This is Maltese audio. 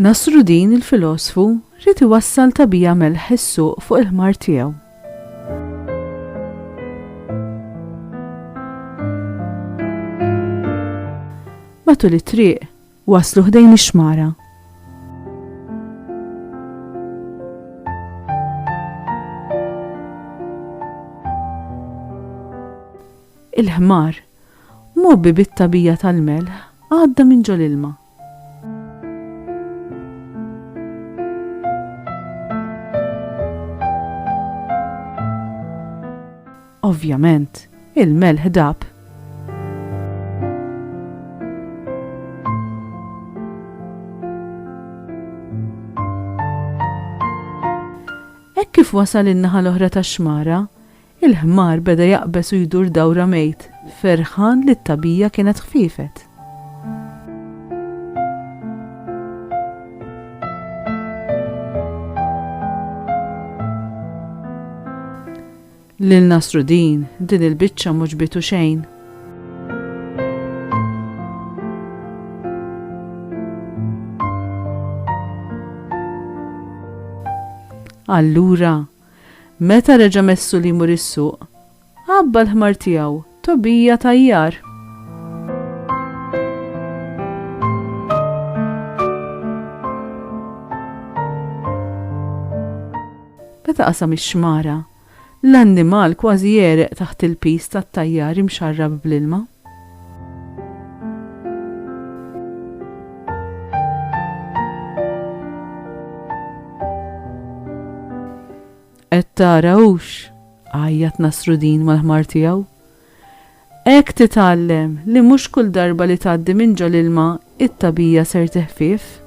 Nasruddin il-filosfu rid iwassal tabija melħ is-suq fuq il-ħmar tiegħu. Matul it-triq waslu ħdejn ix-xmara. Il-ħmar mobbi bit-tabija tal-melħ għadda minn ġol ilma. Ovvjament, il-melħ dab. Hekk kif wasal in-naħa l-oħra tax-xmara, il-ħmar beda jaqbes u jdur dawra mejt, ferħan li t-tabija kienet ħfifet. Lil Nasruddin din il-biċċa mhux bitu xejn. Allura, meta reġa' messu li jmur is-suq, għabba l-ħmar tiegħu tobija tajjar. Meta qasam ix-xmara, l-annimal kważi jereq taħt il-pis tat-tajjar imxarrab bl-ilma. Qed tarawx, għajjat Nasruddin mal-ħmar tiegħu. Hekk titgħallem li mhux kull darba li tgħaddi minn ġol ilma it-tabija ser teħfif.